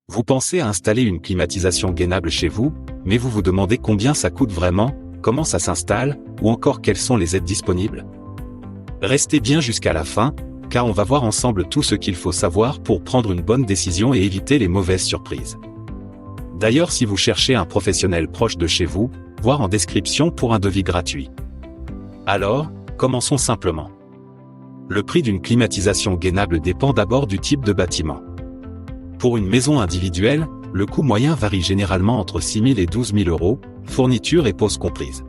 Vous pensez à installer une climatisation gainable chez vous, mais vous vous demandez combien ça coûte vraiment, comment ça s'installe, ou encore quelles sont les aides disponibles? Restez bien jusqu'à la fin, car on va voir ensemble tout ce qu'il faut savoir pour prendre une bonne décision et éviter les mauvaises surprises. D'ailleurs, si vous cherchez un professionnel proche de chez vous, voir en description pour un devis gratuit. Alors, commençons simplement. Le prix d'une climatisation gainable dépend d'abord du type de bâtiment. Pour une maison individuelle, le coût moyen varie généralement entre 6 000 et 12 000 euros, fourniture et pose comprises.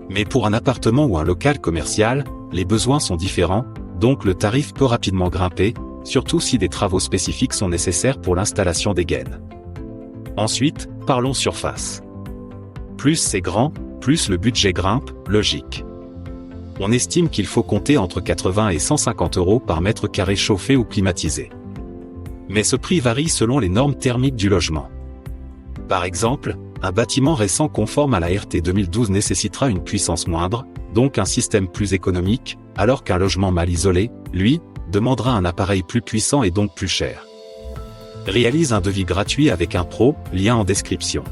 Mais pour un appartement ou un local commercial, les besoins sont différents, donc le tarif peut rapidement grimper, surtout si des travaux spécifiques sont nécessaires pour l'installation des gaines. Ensuite, parlons surface. Plus c'est grand, plus le budget grimpe, logique. On estime qu'il faut compter entre 80 et 150 euros par mètre carré chauffé ou climatisé. Mais ce prix varie selon les normes thermiques du logement. Par exemple, un bâtiment récent conforme à la RT 2012 nécessitera une puissance moindre, donc un système plus économique, alors qu'un logement mal isolé, lui, demandera un appareil plus puissant et donc plus cher. Réalise un devis gratuit avec un pro, lien en description.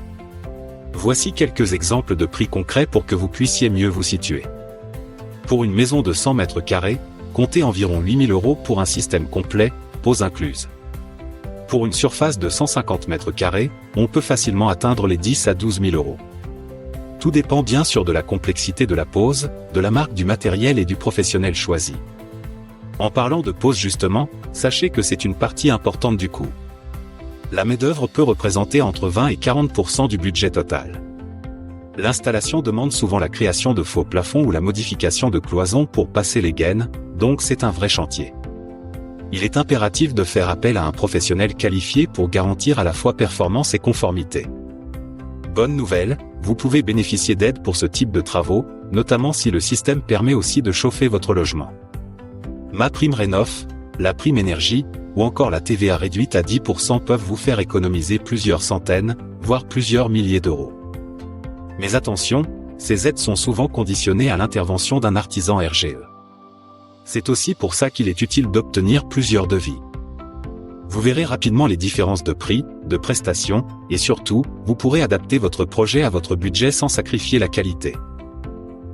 Voici quelques exemples de prix concrets pour que vous puissiez mieux vous situer. Pour une maison de 100 mètres carrés, comptez environ 8 000 euros pour un système complet, pose incluse. Pour une surface de 150 mètres carrés, on peut facilement atteindre les 10 à 12 000 euros. Tout dépend bien sûr de la complexité de la pose, de la marque du matériel et du professionnel choisi. En parlant de pose justement, sachez que c'est une partie importante du coût. La main-d'œuvre peut représenter entre 20 et 40% du budget total. L'installation demande souvent la création de faux plafonds ou la modification de cloisons pour passer les gaines, donc c'est un vrai chantier. Il est impératif de faire appel à un professionnel qualifié pour garantir à la fois performance et conformité. Bonne nouvelle, vous pouvez bénéficier d'aides pour ce type de travaux, notamment si le système permet aussi de chauffer votre logement. MaPrimeRénov', la prime énergie, ou encore la TVA réduite à 10% peuvent vous faire économiser plusieurs centaines, voire plusieurs milliers d'euros. Mais attention, ces aides sont souvent conditionnées à l'intervention d'un artisan RGE. C'est aussi pour ça qu'il est utile d'obtenir plusieurs devis. Vous verrez rapidement les différences de prix, de prestations, et surtout, vous pourrez adapter votre projet à votre budget sans sacrifier la qualité.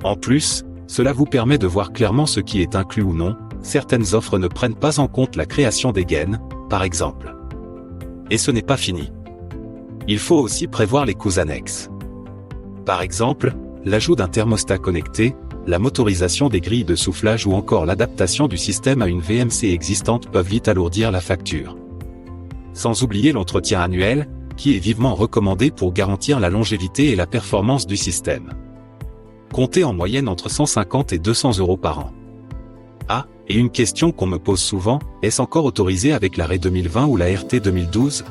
En plus, cela vous permet de voir clairement ce qui est inclus ou non. Certaines offres ne prennent pas en compte la création des gaines, par exemple. Et ce n'est pas fini. Il faut aussi prévoir les coûts annexes. Par exemple, l'ajout d'un thermostat connecté, la motorisation des grilles de soufflage ou encore l'adaptation du système à une VMC existante peuvent vite alourdir la facture. Sans oublier l'entretien annuel, qui est vivement recommandé pour garantir la longévité et la performance du système. Comptez en moyenne entre 150 et 200 euros par an. Ah, et une question qu'on me pose souvent, est-ce encore autorisé avec l'arrêt 2020 ou la RT 2012?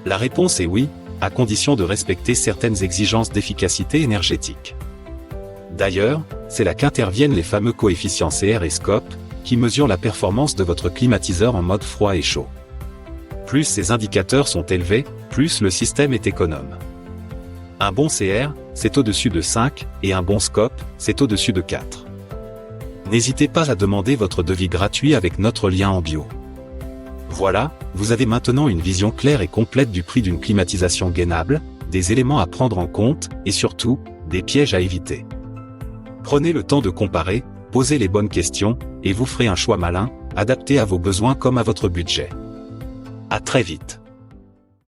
La réponse est oui, à condition de respecter certaines exigences d'efficacité énergétique. D'ailleurs, c'est là qu'interviennent les fameux coefficients CR et SCOP, qui mesurent la performance de votre climatiseur en mode froid et chaud. Plus ces indicateurs sont élevés, plus le système est économe. Un bon CR, c'est au-dessus de 5, et un bon SCOP, c'est au-dessus de 4. N'hésitez pas à demander votre devis gratuit avec notre lien en bio. Voilà, vous avez maintenant une vision claire et complète du prix d'une climatisation gainable, des éléments à prendre en compte, et surtout, des pièges à éviter. Prenez le temps de comparer, posez les bonnes questions, et vous ferez un choix malin, adapté à vos besoins comme à votre budget. À très vite.